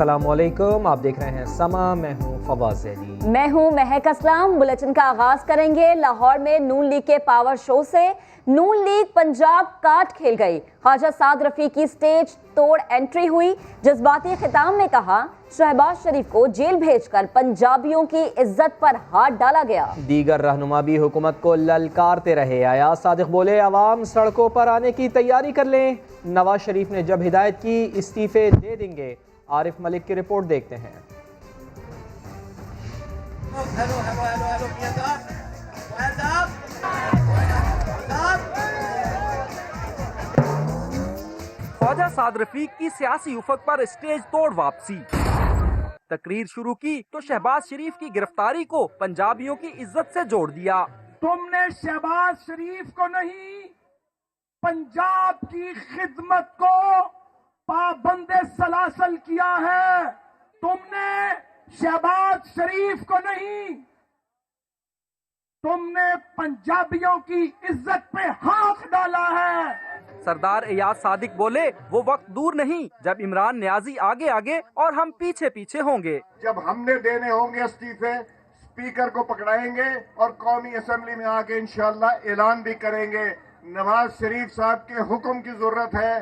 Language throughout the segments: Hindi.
अस्सलामुअलैकुम, आप देख रहे हैं समा। मैं हूं फवाज ज़ैदी। मैं हूं महक असलम। बुलेटिन का आगाज करेंगे लाहौर में नून लीग के पावर शो से। नून लीग पंजाब काट खेल गई। ख्वाजा साद रफीक की स्टेज तोड़ एंट्री हुई। जज्बाती खिताब में कहा, शहबाज शरीफ को जेल भेजकर पंजाबियों की इज्जत पर हाथ डाला गया। दीगर रहनुमा भी हुकूमत को ललकारते रहे। अयाज सादिक बोले, अवाम सड़कों पर आने की तैयारी कर लें। नवाज शरीफ ने जब हिदायत की, इस्तीफे दे देंगे। आरिफ मलिक की रिपोर्ट देखते हैं। ख्वाजा साद रफीक की सियासी उफक पर स्टेज तोड़ वापसी। तकरीर शुरू की तो शहबाज शरीफ की गिरफ्तारी को पंजाबियों की इज्जत से जोड़ दिया। तुमने शहबाज शरीफ को नहीं, पंजाब की खिदमत को पाबंदे सलासल किया है। तुमने शहबाज शरीफ को नहीं, तुमने पंजाबियों की इज्जत पे हाथ डाला है। सरदार एयाज सादिक बोले, वो वक्त दूर नहीं जब इमरान नियाजी आगे आगे और हम पीछे पीछे होंगे। जब हमने देने होंगे इस्तीफे, स्पीकर को पकड़ाएंगे और कौमी असेंबली में आके इंशाअल्लाह ऐलान भी करेंगे। नवाज शरीफ साहब के हुक्म की जरूरत है।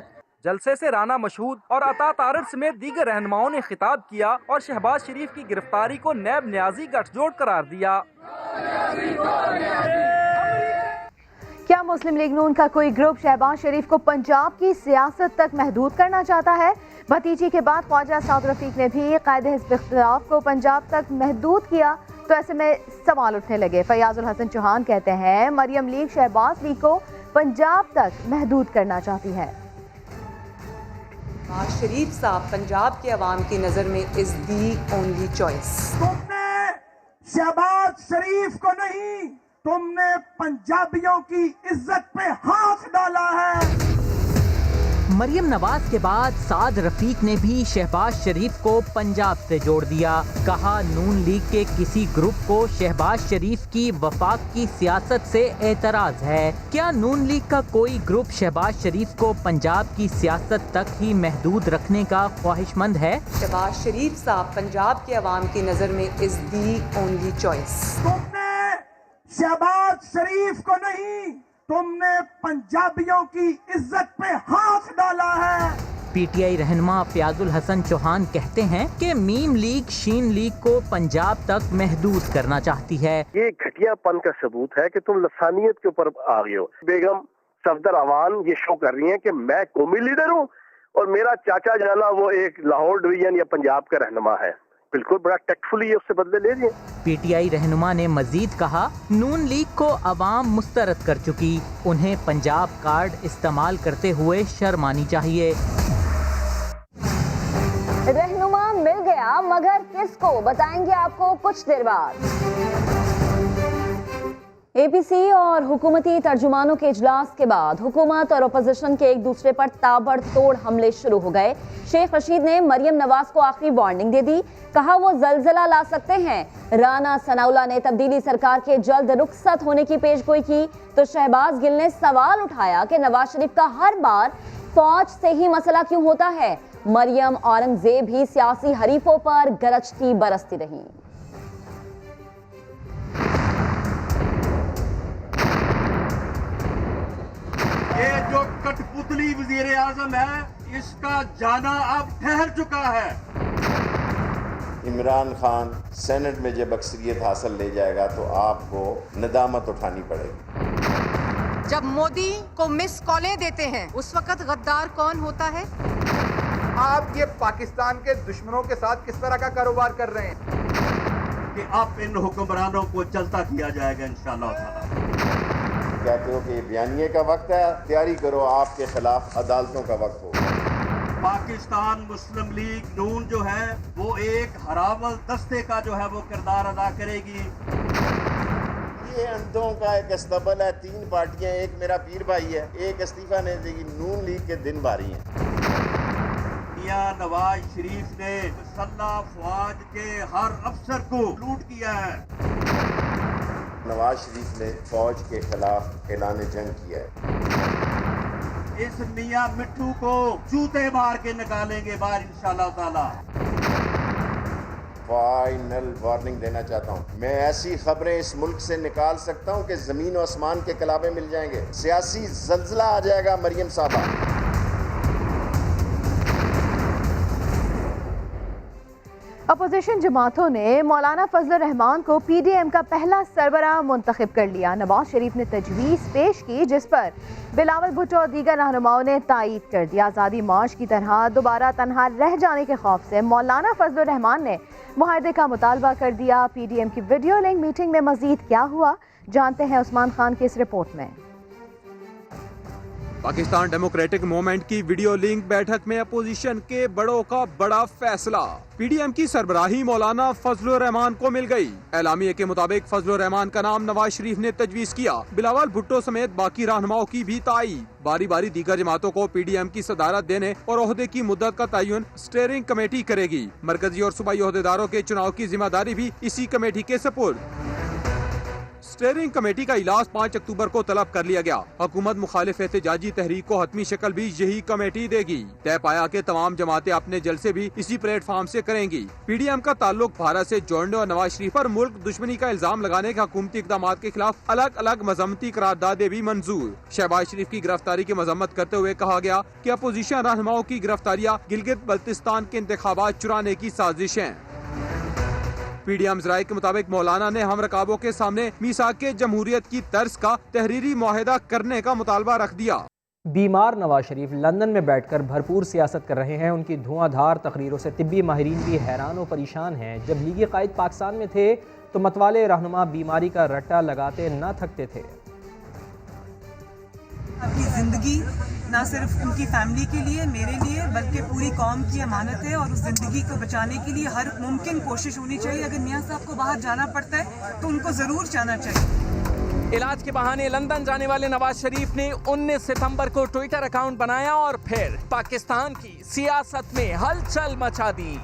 जलसे से राना मशहूद और अता तारर समेत दीगर रहनुमाओं ने खिताब किया और शहबाज शरीफ की गिरफ्तारी को नैब न्याजी गठजोड़ करार दिया। क्या मुस्लिम लीग नून का कोई ग्रुप शहबाज शरीफ को पंजाब की सियासत तक महदूद करना चाहता है? भतीजी के बाद ख्वाजा साद रफीक ने भी कायदे हिज़्ब इख्तिलाफ को पंजाब तक महदूद किया, तो ऐसे में सवाल उठने लगे। फयाजुल हसन चौहान कहते हैं, मरियम लीग शहबाज लीग को पंजाब तक महदूद करना चाहती है। शरीफ साहब पंजाब के अवाम की नजर में इज दी ओनली चॉइस। तुमने शहबाज शरीफ को नहीं, तुमने पंजाबियों की इज्जत पे हाथ डाला है। मरियम नवाज के बाद साद रफीक ने भी शहबाज शरीफ को पंजाब से जोड़ दिया। कहा, नून लीग के किसी ग्रुप को शहबाज शरीफ की वफाक की सियासत से एतराज है। क्या नून लीग का कोई ग्रुप शहबाज शरीफ को पंजाब की सियासत तक ही महदूद रखने का ख्वाहिशमंद है? शहबाज शरीफ साहब पंजाब के अवाम की नजर में इज दी ओनली चॉइस। तुमने शहबाज शरीफ को नहीं, तुमने पंजाबियों की इज्जत पे हाथ डाला है। पीटीआई रहनुमा फयाजुल हसन चौहान कहते हैं कि मीम लीग शीन लीग को पंजाब तक महदूद करना चाहती है। ये घटियापन का सबूत है कि तुम लसानियत के ऊपर आ गए हो। बेगम सफदर अवान ये शो कर रही है कि मैं कौमी लीडर हूँ और मेरा चाचा जाना वो एक लाहौर डिवीजन या पंजाब का रहनुमा है। बिल्कुल बड़ा टैक्टफुली उससे बदले ले लिए। पीटीआई रहनुमा ने मजीद कहा, नून लीग को अवाम मुस्तरद कर चुकी, उन्हें पंजाब कार्ड इस्तेमाल करते हुए शर्म आनी चाहिए। रहनुमा मिल गया, मगर किसको, बताएंगे आपको कुछ देर बाद। एपीसी और हुकूमती तर्जुमानों के इजलास के बाद हुकूमत और अपोजिशन के एक दूसरे पर ताबड़तोड़ हमले शुरू हो गए। शेख रशीद ने मरियम नवाज को आखिरी वार्निंग दे दी। कहा, वो जलजला ला सकते हैं। राना सनाउल्लाह ने तब्दीली सरकार के जल्द रुखसत होने की पेशगोई की, तो शहबाज गिल ने सवाल उठाया कि नवाज शरीफ का हर बार फौज से ही मसला क्यों होता है। मरियम औरंगजेब भी सियासी हरीफों पर गरजती बरसती रही। ये जो कठपुतली वजीर आजम है, इसका जाना अब ठहर चुका है। इमरान खान सेनेट में जब अक्सरियत हासिल ले जाएगा तो आपको नदामत उठानी पड़ेगी। जब मोदी को मिस कॉलें देते हैं उस वक्त गद्दार कौन होता है? आप ये पाकिस्तान के दुश्मनों के साथ किस तरह का कारोबार कर रहे हैं कि अब इन हुक्मरानों को चलता किया जाएगा इंशाअल्लाह ताला। कहते हो कि ये बयानिए का वक्त है, तैयारी करो, आपके खिलाफ अदालतों का वक्त हो। पाकिस्तान मुस्लिम लीग नून जो है वो एक हरावल दस्ते का जो है वो किरदार अदा करेगी। ये अंधों का एक अस्तबल है। 3 पार्टियां, एक मेरा पीर भाई है, एक इस्तीफा ने देगी। नून लीग के दिन बारी हैं। नवाज शरीफ ने मुसल्लह फौज के हर अफसर को लूट किया है। नवाज शरीफ ने फौज के खिलाफ ऐलान जंग किया है। इस मियां मिट्ठू को जूते मार के निकालेंगे बाहर इंशाअल्लाह ताला। फाइनल वार्निंग देना चाहता हूँ। मैं ऐसी खबरें इस मुल्क से निकाल सकता हूँ कि जमीन और आसमान के कलाबे मिल जाएंगे, सियासी जल्जला आ जाएगा। मरियम साहबा, अपोजिशन जमातों ने मौलाना फजलुर रहमान को पीडीएम का पहला सरबराह मुंतखब कर लिया। नवाज शरीफ ने तजवीज़ पेश की जिस पर बिलावल भुट्टो और दीगर रहनुमाओं ने तायीद कर दिया। आज़ादी मार्च की तरह दोबारा तनहा रह जाने के खौफ से मौलाना फजलुर रहमान ने मुआहदे का मुतालबा कर दिया। पीडीएम की वीडियो लिंक मीटिंग में मजीद क्या हुआ, जानते हैं उस्मान खान की इस रिपोर्ट में। पाकिस्तान डेमोक्रेटिक मूवमेंट की वीडियो लिंक बैठक में अपोजिशन के बड़ों का बड़ा फैसला। पीडीएम की सरबराही मौलाना फजलुर रहमान को मिल गई। एलामिये के मुताबिक फजलुर रहमान का नाम नवाज शरीफ ने तजवीज़ किया। बिलावल भुट्टो समेत बाकी रहनुमाओं की भी तायीद। बारी बारी दीगर जमातों को पीडीएम की सदारत देने और ओहदे की मुद्दत का तयन स्टीयरिंग कमेटी करेगी। मरकजी और सूबाई ओहदेदारों के चुनाव की जिम्मेदारी भी इसी कमेटी के सपुर्द। स्टीयरिंग कमेटी का इजलास 5 अक्टूबर को तलब कर लिया गया। हुकूमत मुखालिफ एहतजाजी तहरीक को हतमी शक्ल भी यही कमेटी देगी। तय पाया कि तमाम जमातें अपने जलसे भी इसी प्लेटफॉर्म से करेंगी। पीडीएम का ताल्लुक भारत से जोड़ने और नवाज शरीफ पर मुल्क दुश्मनी का इल्जाम लगाने के हुकूमती इकदाम के खिलाफ अलग अलग मजम्मती करारदादें भी मंजूर। शहबाज शरीफ की गिरफ्तारी की मजम्मत करते हुए कहा गया कि अपोजिशन रहनुमाओं की गिरफ्तारियां गिलगित बल्तिस्तान के इंतखाबात चुराने की साजिश है। पीडीएम ज़राए के मुताबिक मौलाना ने हम रकाबों के सामने मीसाक जमहूरियत की तर्ज का तहरीरी मुआहदा करने का मुतालबा रख दिया। बीमार नवाज शरीफ लंदन में बैठकर भरपूर सियासत कर रहे हैं। उनकी धुआंधार तकरीरों से तिब्बी माहिरीन भी हैरान और परेशान हैं। जब लीगी कायद पाकिस्तान में थे तो मतवाले रहनुमा बीमारी का रट्टा लगाते न थकते थे। अपनी ज़िंदगी ना सिर्फ उनकी फैमिली के लिए, मेरे लिए, बल्कि पूरी कौम की अमानत है और उस ज़िंदगी को बचाने के लिए हर मुमकिन कोशिश होनी चाहिए। अगर मियाँ साहब को बाहर जाना पड़ता है तो उनको ज़रूर जाना चाहिए। इलाज के बहाने लंदन जाने वाले नवाज शरीफ ने 19 सितंबर को ट्विटर अकाउंट बनाया और फिर पाकिस्तान की सियासत में हलचल मचा दी।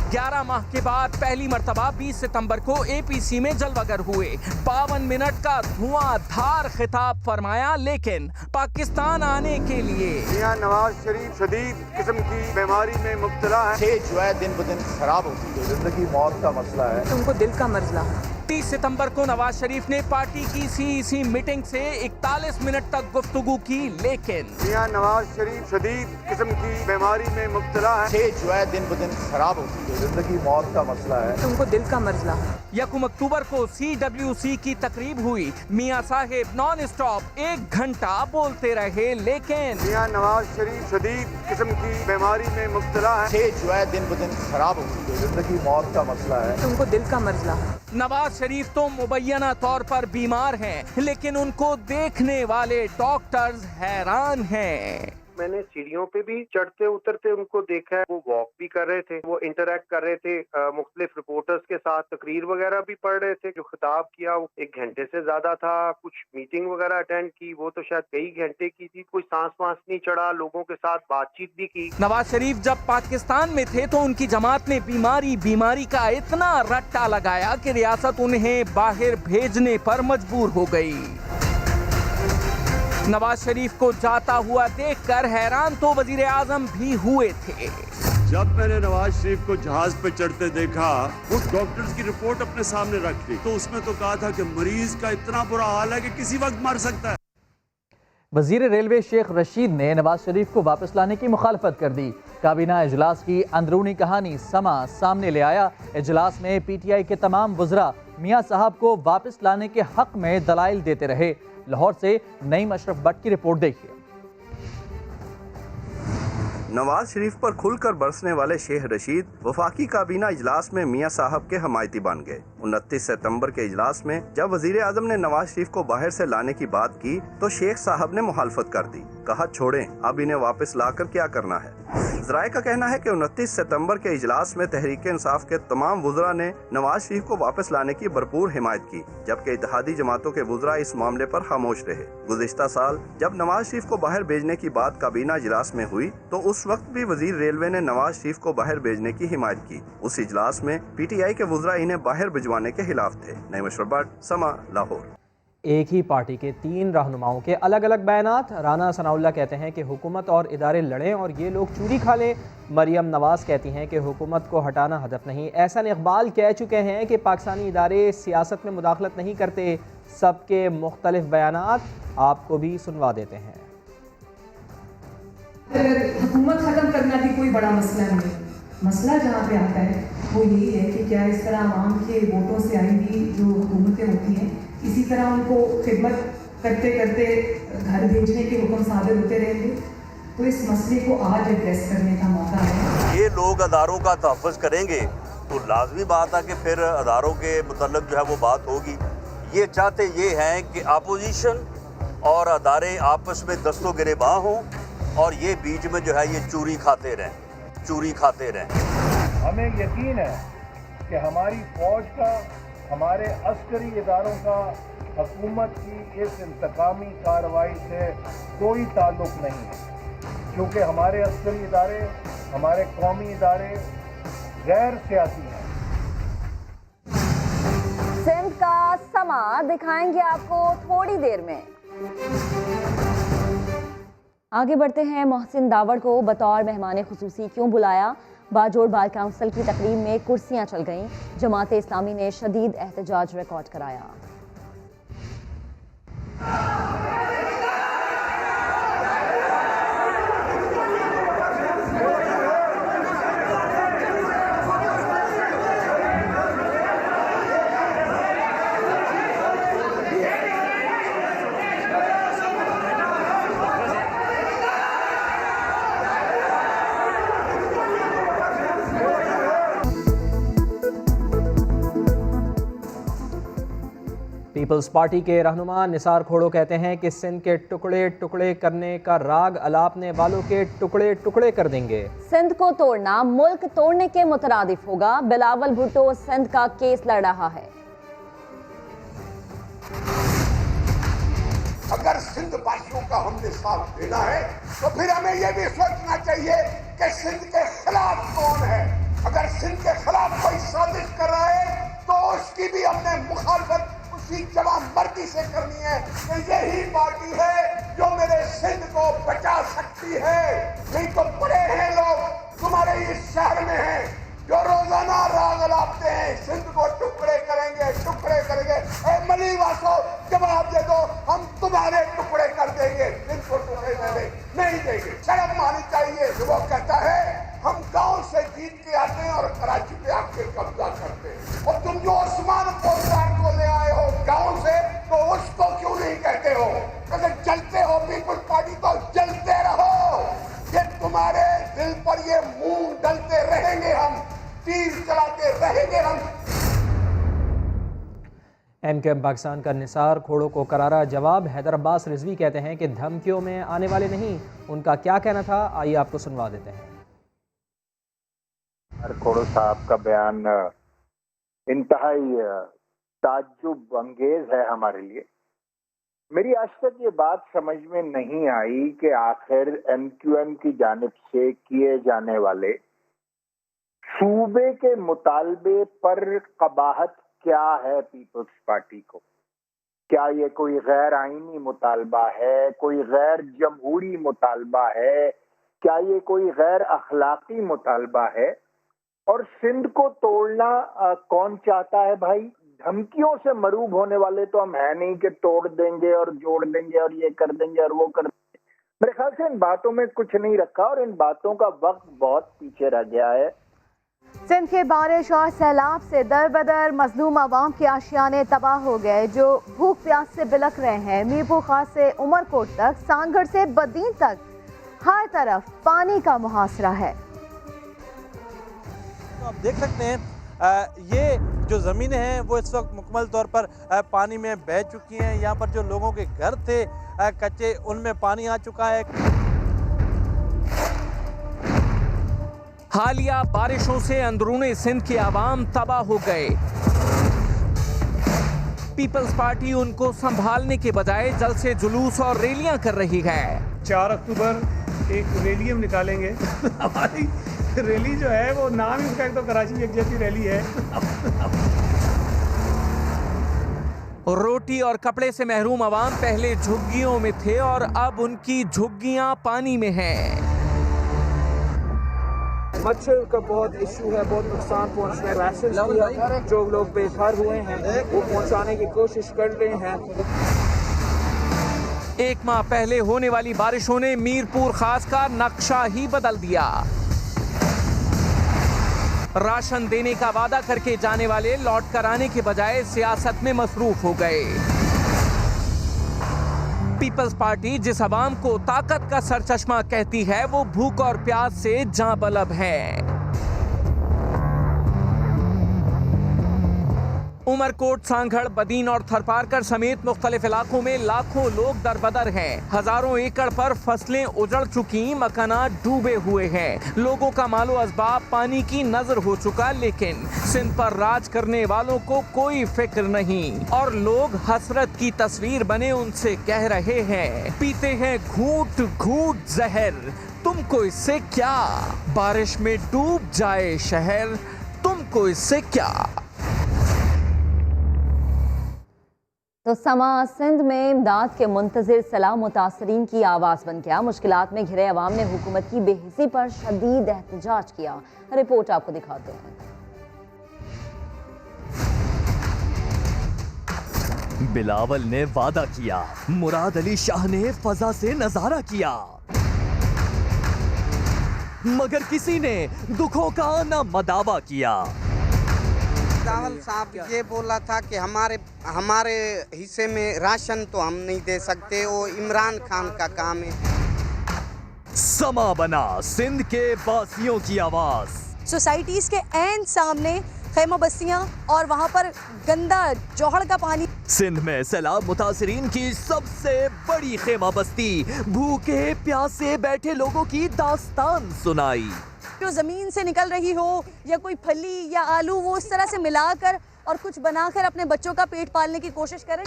11 माह के बाद पहली मर्तबा 20 सितंबर को एपीसी में जलवागर हुए। 52 मिनट का धुआंधार खिताब फरमाया, लेकिन पाकिस्तान आने के लिए मियां नवाज शरीफ शदीद किस्म की बीमारी में मुब्तला है। सेहत जो है दिन ब दिन खराब होती है, जिंदगी मौत का मसला है। तुमको दिल का मसला। 30 सितंबर को नवाज शरीफ ने पार्टी की सीईसी मीटिंग से 41 मिनट तक गुफ्तगू की, लेकिन मियां नवाज शरीफ शदीद किस्म की बीमारी में मुब्तला है। सेहत जो है दिन ब दिन खराब होती है, जिंदगी मौत का मसला है। तुमको दिल का मसला। 1 अक्टूबर को CWC की तकरीब हुई। मियां साहिब नॉन स्टॉप 1 घंटा बोलते रहे, लेकिन मियां नवाज शरीफ शदीद किस्म की बीमारी में मुब्तला है। सेहत जो है दिन ब दिन खराब होती है, जिंदगी मौत का मसला है। तुमको दिल का मसला। नवाज शरीफ तो मुबैना तौर पर बीमार हैं, लेकिन उनको देखने वाले डॉक्टर्स हैरान हैं। मैंने सीढ़ियों पे भी चढ़ते उतरते उनको देखा है। वो वॉक भी कर रहे थे, वो इंटरेक्ट कर रहे थे मुख्तलिफ रिपोर्टर्स के साथ, तकरीर वगैरह भी पढ़ रहे थे। जो खिताब किया वो 1 घंटे से ज्यादा था। कुछ मीटिंग वगैरह अटेंड की, वो तो शायद कई घंटे की थी। कोई सांस वांस नहीं चढ़ा, लोगों के साथ बातचीत भी की। नवाज शरीफ जब पाकिस्तान में थे तो उनकी जमात ने बीमारी का इतना रट्टा लगाया कि रियासत उन्हें बाहर भेजने पर मजबूर हो गई। नवाज शरीफ को जाता हुआ देखकर हैरान तो वजीर आजम भी हुए थे। जब मैंने नवाज शरीफ को जहाज पे चढ़ते देखा, वो डॉक्टर्स की रिपोर्ट अपने सामने रख ली, तो उसमें तो कहा था कि मरीज का इतना बुरा हाल है कि किसी वक्त मर सकता है। वजीर रेलवे शेख रशीद ने नवाज शरीफ को वापस लाने की मुखालफत कर दी। काबीना इजलास की अंदरूनी कहानी समा सामने ले आया। इजलास में PTI के तमाम वज़रा मियाँ साहब को वापस लाने के हक में दलाइल देते रहे। लाहौर से नईम अशरफ भट्ट की रिपोर्ट देखिए। नवाज शरीफ पर खुलकर बरसने वाले शेख रशीद वफाकी काबीना इजलास में मियां साहब के हमायती बन गए। 29 सितंबर के इजलास में जब वजीर आजम ने नवाज शरीफ को बाहर से लाने की बात की तो शेख साहब ने मुखालफत कर दी। कहा छोड़ें, अब इन्हें वापस लाकर क्या करना है। ज़राए का कहना है कि 29 सितंबर के इजलास में तहरीक इंसाफ के तमाम वुज़रा ने नवाज शरीफ को वापस लाने की भरपूर हिमायत की, जबकि इत्तेहादी जमातों के वुज़रा इस मामले पर खामोश रहे। गुज़िश्ता साल जब नवाज शरीफ को बाहर भेजने की बात काबीना इजलास में हुई तो उस वक्त भी वजीर रेलवे ने नवाज शरीफ को बाहर भेजने की हिमायत की। उस इजलास में PTI के वुज़रा इन्हें बाहर भिजवाने के खिलाफ थे। नईम अशरफ भट्ट, समा, लाहौर। एक ही पार्टी के 3 रहनुमाओं के अलग अलग बयानात। राना सनाउल्लाह कहते हैं कि हुकूमत और इदारे लड़ें और ये लोग चूरी खा लें। मरियम नवाज़ कहती हैं कि हुकूमत को हटाना हदफ नहीं। एहसान इकबाल कह चुके हैं कि पाकिस्तानी इदारे सियासत में मुदाखलत नहीं करते। सबके मुख्तलिफ बयानात आपको भी सुनवा देते हैं। हुकूमत ख़त्म करना भी कोई बड़ा मसला नहीं है। मसला जहाँ पे आता है वो यही है कि क्या इस तरह आवाम के वोटों से आई हुई जो हुकूमतें होती हैं इसी तरह उनको खिदमत करते करते घर भेजने के हुक्म साबित होते रहेंगे। तो इस मसले को आज एड्रेस करने का मौका है। ये लोग अदारों का तहफ़्फ़ुज़ करेंगे तो लाजमी बात है कि फिर अदारों के मुतल्लिक़ जो है वो बात होगी। ये चाहते ये हैं कि अपोजिशन और अदारे आपस में दस्तो गिरेबान हों और ये बीच में जो है ये चूरी खाते रहें। हमें यकीन है कि हमारी फौज का, हमारे अस्करी इदारों का हुकूमत की इस इंतकामी कार्रवाई से कोई ताल्लुक नहीं है, क्योंकि हमारे अस्करी इदारे, हमारे कौमी इदारे गैर सियासी हैं। सिंध का समा दिखाएंगे आपको थोड़ी देर में। आगे बढ़ते हैं। मोहसिन दावड़ को बतौर मेहमान खुसूसी क्यों बुलाया? बाजोड़ बार काउंसिल की तकरीब में कुर्सियां चल गईं। जमात इस्लामी ने शदीद एहतजाज रिकॉर्ड कराया। पीपल्स पार्टी के रहनुमा निसार खोड़ो कहते हैं कि सिंध के टुकड़े टुकड़े करने का राग अलापने वालों के टुकड़े टुकड़े कर देंगे। सिंध को तोड़ना मुल्क तोड़ने के मुतरादिफ होगा। बिलावल भुट्टो सिंध का केस लड़ रहा है। अगर सिंध वासियों का हमने साथ देना है तो फिर हमें यह भी सोचना चाहिए कि सिंध के खिलाफ कौन है। अगर सिंध के खिलाफ कोई साजिश कर रहा है तो उसकी भी हमने मुखालफत उसी जवां मर्दी से करनी है कि यही पार्टी है जो मेरे सिंध को बचा सकती है। नहीं तो बड़े हैं लोग तुम्हारे इस शहर में हैं जो रोजाना राग अलापते हैं, सिंध को टुकड़े करेंगे। मली वासो जवाब दे दो, हम तुम्हारे टुकड़े कर देंगे, सिंध को टुकड़े नहीं देंगे। शर्म आनी चाहिए। वो कहता है हम गांव से जीत के आते हैं और कराची पे आके कब्जा करते हैं। और तुम जो उस्मान पोस्टार को ले आए हो गांव से, तो उसको क्यों नहीं कहते हो? अगर जलते हो पीपल्स पार्टी तो जलते रहो। ये तुम्हारे दिल पर ये मूंग डलते रहेंगे, हम तीर चलाते रहेंगे हम। एमक्यूएम पाकिस्तान का निसार खोड़ो को करारा जवाब। हैदर अब्बास रिजवी कहते हैं कि धमकियों में आने वाले नहीं। उनका क्या कहना था, आइए आपको सुनवा देते हैं। खोड़ो साहब का बयान इंतहाई ताज्जुब अंगेज है हमारे लिए। मेरी आज तक ये बात समझ में नहीं आई कि आखिर एमक्यूएम की जानिब से किए जाने वाले सूबे के मुतालबे पर कबाहत क्या है पीपल्स पार्टी को। क्या ये कोई गैर आईनी मुतालबा है, कोई गैर जमहूरी मुतालबा है, क्या ये कोई गैर अखलाकी मुतालबा है? और सिंध को तोड़ना कौन चाहता है भाई? धमकियों से मरूब होने वाले तो हम है नहीं कि तोड़ देंगे और जोड़ देंगे और ये कर देंगे और वो कर देंगे। मेरे ख्याल से इन बातों में कुछ नहीं रखा और इन बातों का वक्त बहुत पीछे रह गया है। सिंध के बारिश और सैलाब से दर बदर मजलूम आवाम के आशियाने तबाह हो गए, जो भूख प्यास से बिलख रहे हैं। मीरपुर खास से उमरकोट तक, सांगढ़ से बदीन तक हर तरफ पानी का मुहासरा है। आप देख सकते हैं ये जो ज़मीनें हैं वो इस वक्त मुकम्मल तौर पर पानी में बह चुकी हैं। यहाँ पर जो लोगों के घर थे कच्चे, उनमें पानी आ चुका है। हालिया बारिशों से अंदरूनी सिंध के आवाम तबाह हो गए। पीपल्स पार्टी उनको संभालने के बजाय जल्द से जुलूस और रैलियां कर रही है। 4 अक्टूबर एक रैली हम निकालेंगे। हमारी रैली जो है वो नाम ही उसका एक तो कराची एक जैसी रैली है। रोटी और कपड़े से महरूम आवाम पहले झुग्गियों में थे और अब उनकी झुग्गियां पानी में हैं। मच्छर का बहुत इशू है, बहुत नुकसान पहुंच रहा है। राशन जो लोग बेघर हुए हैं वो पहुंचाने की कोशिश कर रहे हैं। एक माह पहले होने वाली बारिशों ने मीरपुर खास का नक्शा ही बदल दिया। राशन देने का वादा करके जाने वाले लौट कर आने के बजाय सियासत में मसरूफ हो गए। पीपल्स पार्टी जिस अवाम को ताकत का सरचश्मा कहती है वो भूख और प्यास से जां बलब है। उमरकोट, सांगड़, बदीन और थरपारकर समेत मुख्तलिफ इलाकों में लाखों लोग दरबदर हैं। हजारों एकड़ पर फसलें उजड़ चुकी, मकानात डूबे हुए हैं। लोगों का मालो असबाब पानी की नजर हो चुका, लेकिन सिंध पर राज करने वालों को कोई फिक्र नहीं और लोग हसरत की तस्वीर बने उनसे कह रहे हैं, पीते हैं घूंट घूंट जहर, तुमको इससे क्या? बारिश में डूब जाए शहर, तुमको इससे क्या? तो समा सिंध में इमदाद के मुंतजिर सलाह मुतासरीन की आवाज़ बन गया। मुश्किलात में घिरे अवाम ने हुकूमत की बेहिसी पर शदीद एहतजाज किया। रिपोर्ट आपको दिखाते हैं। बिलावल ने वादा किया, मुराद अली शाह ने फजा से नजारा किया, मगर किसी ने दुखों का न मदावा किया। बिलावल साहब ये बोला था कि हमारे हिस्से में राशन तो हम नहीं दे सकते, वो इमरान खान का काम है। समा बना सिंध के बासियों की आवाज। सोसाइटीज के ऐन सामने खैमा बस्तियां और वहां पर गंदा जोहड़ का पानी। सिंध में सैलाब मुतासरीन की सबसे बड़ी खेमा बस्ती भूखे प्यासे बैठे लोगों की दास्तान सुनाई। जो जमीन से निकल रही हो या कोई फली या आलू, वो इस तरह से मिलाकर और कुछ बनाकर अपने बच्चों का पेट पालने की कोशिश करें।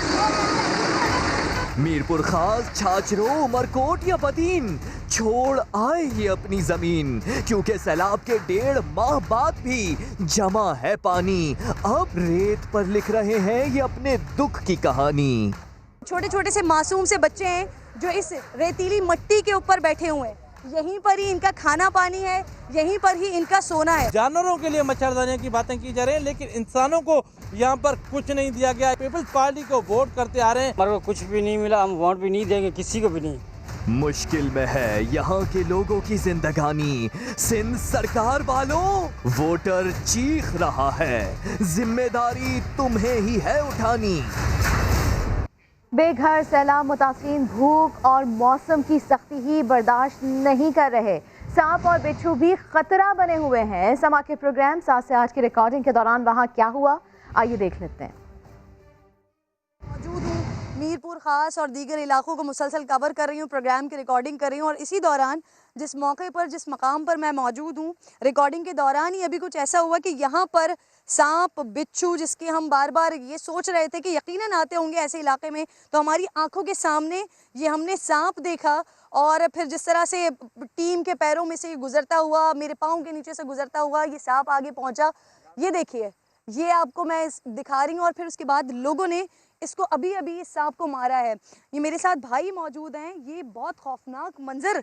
मीरपुर खास, छाछरो, उमरकोट या बदीन छोड़ आए ये अपनी जमीन, क्योंकि सैलाब के 1.5 माह बाद भी जमा है पानी। अब रेत पर लिख रहे हैं ये अपने दुख की कहानी। छोटे छोटे से मासूम से बच्चे हैं जो इस रेतीली मिट्टी के ऊपर बैठे हुए हैं। यहीं पर ही इनका खाना पानी है, यहीं पर ही इनका सोना है। जानवरों के लिए मच्छरदानियों की बातें की जा रही है, लेकिन इंसानों को यहाँ पर कुछ नहीं दिया गया। पीपल्स पार्टी को वोट करते आ रहे हैं, हमारे को कुछ भी नहीं मिला, हम वोट भी नहीं देंगे, किसी को भी नहीं। मुश्किल में है यहाँ के लोगों की जिंदगानी। सिंध सरकार वालों, वोटर चीख रहा है, जिम्मेदारी तुम्हें ही है उठानी। बेघर सैलाब मुतासरीन भूख और मौसम की सख्ती ही बर्दाश्त नहीं कर रहे। सांप और बिच्छू भी खतरा बने हुए हैं। समा के प्रोग्राम 7 से 8 की रिकॉर्डिंग के दौरान वहां क्या हुआ, आइए देख लेते हैं। मौजूद हूँ मीरपुर खास और दीगर इलाकों को मुसलसल कवर कर रही हूँ, प्रोग्राम की रिकॉर्डिंग कर रही हूँ और इसी दौरान जिस मौके पर जिस मकाम पर मैं मौजूद हूँ, रिकॉर्डिंग के दौरान ही अभी कुछ ऐसा हुआ कि यहाँ पर सांप बिच्छू, जिसके हम बार बार ये सोच रहे थे कि यकीनन आते होंगे ऐसे इलाके में, तो हमारी आंखों के सामने ये हमने सांप देखा और फिर जिस तरह से टीम के पैरों में से गुजरता हुआ, मेरे पाँव के नीचे से गुजरता हुआ ये सांप आगे पहुँचा। ये देखिए, ये आपको मैं दिखा रही हूँ और फिर उसके बाद लोगों ने इसको अभी अभी इस सांप को मारा है। ये मेरे साथ भाई मौजूद हैं। ये बहुत खौफनाक मंजर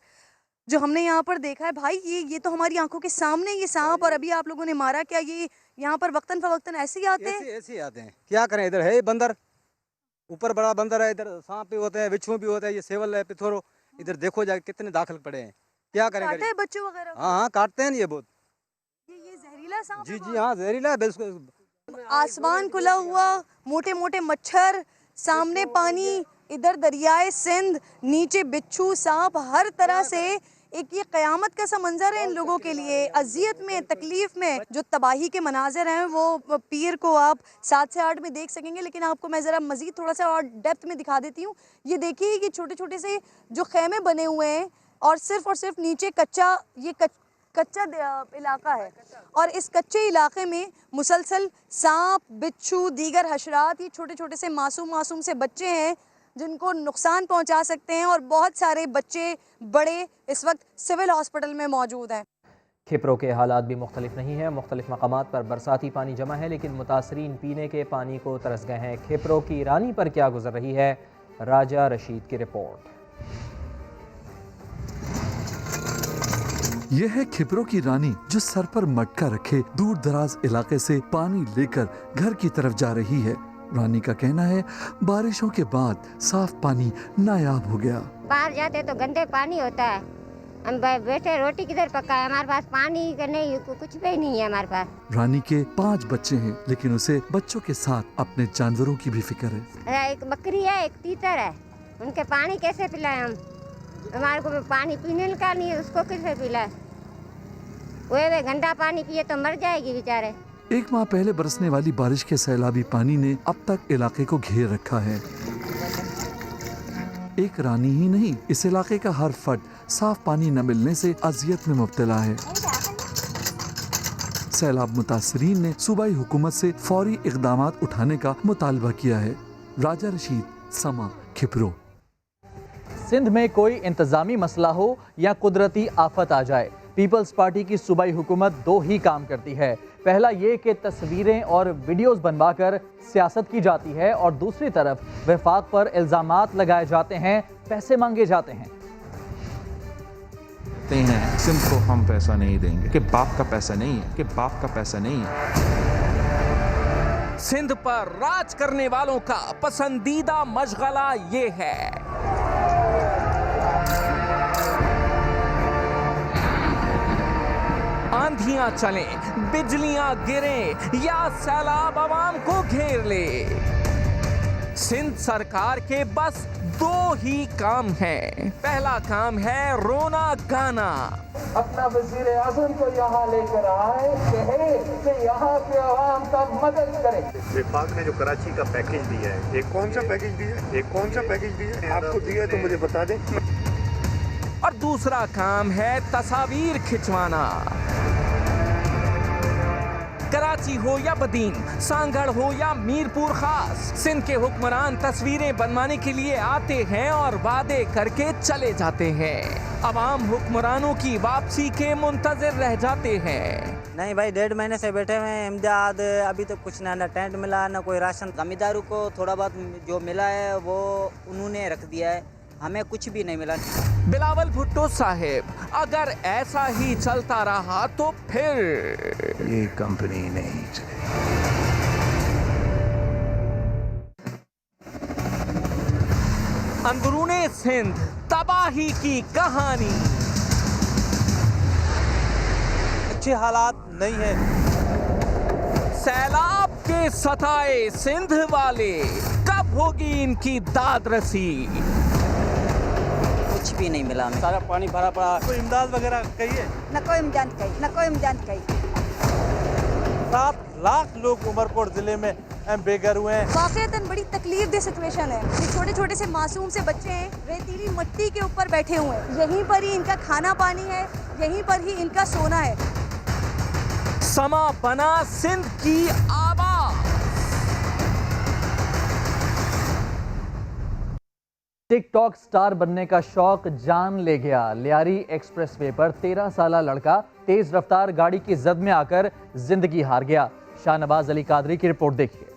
जो हमने यहाँ पर देखा है भाई, ये तो हमारी आंखों के सामने ये सांप और अभी आप लोगों ने मारा। क्या ये यहाँ पर वक्तन फवक्तन ऐसे ही आते हैं? ऐसे ही आते हैं, क्या करें। इधर है बंदर, ऊपर बड़ा बंदर है, इधर सांप भी होते हैं, बिच्छू भी होते हैं, ये सेवल है, पिथोरो, इधर देखो जाके कितने दाखिल पड़े हैं। क्या करें, काटते हैं बच्चों वगैरह? हाँ काटते हैं ये बहुत। ये जहरीला सांप? जी हाँ, जहरीला है बिल्कुल। आसमान खुला हुआ, मोटे मोटे मच्छर, सामने पानी, इधर दरियाए सिंध, नीचे बिच्छू, सांप, हर तरह से एक ये क़यामत का सा मंजर है इन लोगों के लिए। अजियत में, तकलीफ में जो तबाही के मनाजिर हैं वो पीर को आप 7 से 8 में देख सकेंगे, लेकिन आपको मैं ज़रा मज़ीद थोड़ा सा और डेप्थ में दिखा देती हूँ। ये देखिए कि छोटे छोटे से जो खैमे बने हुए हैं और सिर्फ नीचे कच्चा इलाका है और इस कच्चे इलाके में मुसलसल सांप, बिच्छू, दीगर हशरात, ये छोटे छोटे से मासूम से बच्चे हैं जिनको नुकसान पहुंचा सकते हैं और बहुत सारे बच्चे बड़े इस वक्त सिविल हॉस्पिटल में मौजूद हैं। खिपरो के हालात भी मुख्तलिफ नहीं हैं। मुख्तलिफ मकामात पर बरसाती पानी जमा है, लेकिन मुतासरीन पीने के पानी को तरस गए हैं। खिपरो की रानी पर क्या गुजर रही है, राजा रशीद की रिपोर्ट। यह है खिपरो की रानी जो सर पर मटका रखे दूर दराज इलाके से पानी लेकर घर की तरफ जा रही है। रानी का कहना है बारिशों के बाद साफ पानी नायाब हो गया। बाहर जाते तो गंदे पानी होता है, हम बैठे रोटी किधर पका है, हमारे पास पानी का नहीं, कुछ भी नहीं है हमारे पास। रानी के 5 बच्चे हैं, लेकिन उसे बच्चों के साथ अपने जानवरों की भी फिक्र है। एक बकरी है, एक तीतर है, उनके पानी कैसे पिलाए हम? हमारे को पानी पीने का नहीं है, उसको कैसे पिलाए? वे गंदा पानी पिए तो मर जाएगी बेचारे। 1 माह पहले बरसने वाली बारिश के सैलाबी पानी ने अब तक इलाके को घेर रखा है। एक रानी ही नहीं, इस इलाके का हर फर्द साफ पानी न मिलने से अजियत में मुब्तला है। सैलाब मुतासरीन ने सूबाई हुकूमत से फौरी इक़दामात उठाने का मुतालबा किया है। राजा रशीद, समा, खिपरो। सिंध में कोई इंतजामी मसला हो या कुदरती आफत आ जाए, पीपल्स पार्टी की सूबाई हुकूमत 2 ही काम करती है। पहला ये कि तस्वीरें और वीडियोस बनवाकर सियासत की जाती है, और दूसरी तरफ वफाक पर इल्जामात लगाए जाते हैं, पैसे मांगे जाते हैं। सिंध को हम पैसा नहीं देंगे, कि बाप का पैसा नहीं है, कि बाप का पैसा नहीं है। सिंध पर राज करने वालों का पसंदीदा मशगला ये है। आंधियां चलें, बिजलियां गिरें या सैलाब आवाम को घेर ले, सिंध सरकार के बस 2 ही काम हैं। पहला काम है रोना गाना। अपना वजीर आजम को यहाँ लेकर आए, कहे कि यहाँ के आवाम का मदद करें। विफाक ने जो कराची का पैकेज दिया है, एक कौन सा पैकेज दिया है, एक कौन सा पैकेज दिया है, आपको दिया है तो मुझे बता दें। और दूसरा काम है तस्वीर खिंचवाना। कराची हो या बदीन, सांगड़ हो या मीरपुर खास, सिंध के हुक्मरान तस्वीरें बनवाने के लिए आते हैं और वादे करके चले जाते हैं। अवाम हुक्मरानों की वापसी के मुंतजर रह जाते हैं। नहीं भाई, 1.5 महीने से बैठे हुए हैं। इमदाद अभी तो कुछ ना टेंट मिला, ना कोई राशन। जमींदारों को थोड़ा बहुत जो मिला है वो उन्होंने रख दिया है, हमें कुछ भी नहीं मिला। बिलावल भुट्टो साहिब, अगर ऐसा ही चलता रहा तो फिर ये कंपनी नहीं चलेगी। अंदरूने सिंध तबाही की कहानी। अच्छे हालात नहीं है। सैलाब के सताए सिंध वाले, कब होगी इनकी दाद रसी? कुछ भी नहीं मिला हमें। सारा पानी भरा पड़ा। कोई इमदाद वगैरह कहिए? न कोई इमदाद कही, न कोई इमदाद कही। 7 लाख लोग उमरकोट जिले में बेघर हुए हैं। वाकईतन बड़ी तकलीफ दे सिचुएशन है। ये छोटे छोटे से मासूम से बच्चे हैं, रेतीली मिट्टी के ऊपर बैठे हुए हैं। यहीं पर ही इनका खाना पानी है, यहीं पर ही इनका सोना है। समा बना सिंध की आवाज। टिकटॉक स्टार बनने का शौक जान ले गया। लियारी एक्सप्रेसवे पर 13 साला लड़का तेज रफ्तार गाड़ी की जद में आकर जिंदगी हार गया। शाहनवाज अली कादरी की रिपोर्ट देखिए।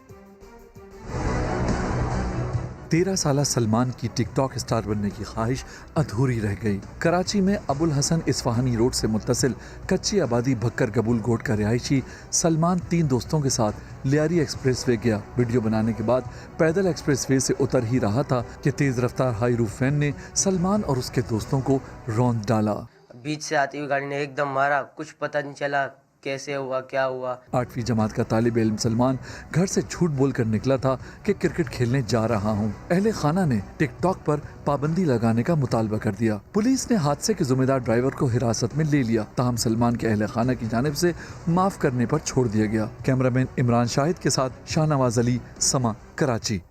13 साला सलमान की टिकटॉक स्टार बनने की ख्वाहिश अधूरी रह गई। कराची में अबुल हसन इस्फहानी रोड से मुत्तसिल कच्ची आबादी भक्कर गबूल गोट का रिहायशी सलमान 3 दोस्तों के साथ लियारी एक्सप्रेसवे गया। वीडियो बनाने के बाद पैदल एक्सप्रेसवे से उतर ही रहा था कि तेज रफ्तार हाई रूफ वैन ने सलमान और उसके दोस्तों को रौंद डाला। बीच से आती हुई गाड़ी ने एकदम मारा, कुछ पता नहीं चला कैसे हुआ, क्या हुआ। 8वीं जमात का तालिब इल्म सलमान घर से झूठ बोलकर निकला था कि क्रिकेट खेलने जा रहा हूं। अहले खाना ने टिकटॉक पर पाबंदी लगाने का मुतालबा कर दिया। पुलिस ने हादसे के जिम्मेदार ड्राइवर को हिरासत में ले लिया। ताहम सलमान के अहले खाना की जानिब से माफ करने पर छोड़ दिया गया। कैमरामैन इमरान शाहिद के साथ शाहनवाज अली, समा, कराची।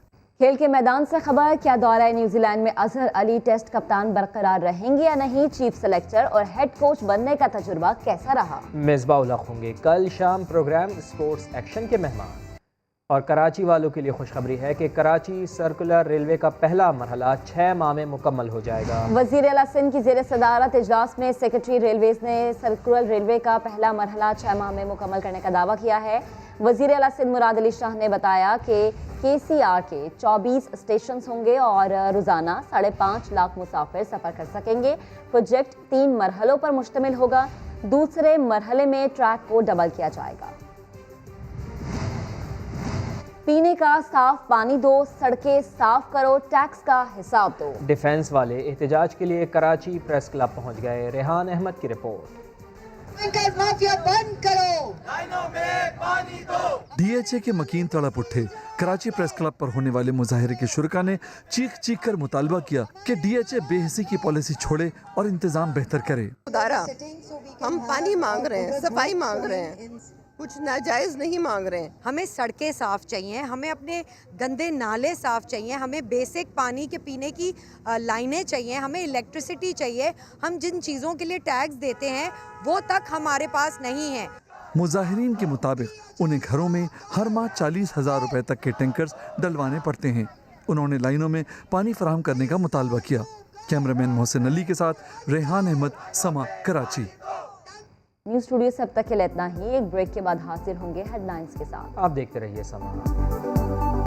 खेल के मैदान से खबर, क्या दौरा न्यूजीलैंड में अजहर अली टेस्ट कप्तान बरकरार रहेंगे या नहीं? चीफ सेलेक्टर और हेड कोच बनने का तजुर्बा कैसा रहा? मिसबाह उल हक होंगे कल शाम प्रोग्राम स्पोर्ट्स एक्शन के मेहमान। और कराची वालों के लिए खुशखबरी है कि कराची सर्कुलर रेलवे का पहला मरहला 6 माह में मुकम्मल हो जाएगा। वज़ीर आला सिंध की ज़ेर सदारत इजलास में सेक्रेटरी रेलवेज़ ने सर्कुलर रेलवे का पहला मरहला 6 माह में मुकम्मल करने का दावा किया है। वज़ीर आला सिंध मुराद अली शाह ने बताया कि KCR के 24 स्टेशन होंगे और रोज़ाना 5.5 लाख मुसाफिर सफ़र कर सकेंगे। प्रोजेक्ट 3 मरहलों पर मुश्तमिल होगा। दूसरे मरहले में ट्रैक को डबल किया जाएगा। पीने का साफ पानी दो, सड़कें साफ करो, टैक्स का हिसाब दो। डिफेंस वाले एहतजाज के लिए कराची प्रेस क्लब पहुंच गए। रेहान अहमद की रिपोर्ट। माफिया बंद करो, लाइनों में पानी दो। DHA के मकीन तड़प उठे। कराची प्रेस क्लब पर होने वाले मुजाहिरे के शुरका ने चीख चीख कर मुतालबा किया कि DHA बेहिसी की पॉलिसी छोड़े और इंतजाम बेहतर करे। हम पानी मांग रहे हैं, सफाई मांग रहे हैं, कुछ नाजायज नहीं मांग रहे हैं। हमें सड़कें साफ चाहिए, हमें अपने गंदे नाले साफ चाहिए, हमें बेसिक पानी के पीने की लाइनें चाहिए, हमें इलेक्ट्रिसिटी चाहिए। हम जिन चीज़ों के लिए टैक्स देते हैं वो तक हमारे पास नहीं है। मुजाहिरीन के मुताबिक उन्हें घरों में हर माह 40,000 रुपए तक के टैंकर्स डलवाने पड़ते हैं। उन्होंने लाइनों में पानी फराहम करने का मुतालबा किया। कैमरामैन मोहसिन अली के साथ रेहान अहमद, समा, कराची। न्यूज़ स्टूडियो से अब तक के लिए इतना ही। एक ब्रेक के बाद हाजिर होंगे हेडलाइंस के साथ। आप देखते रहिए समा।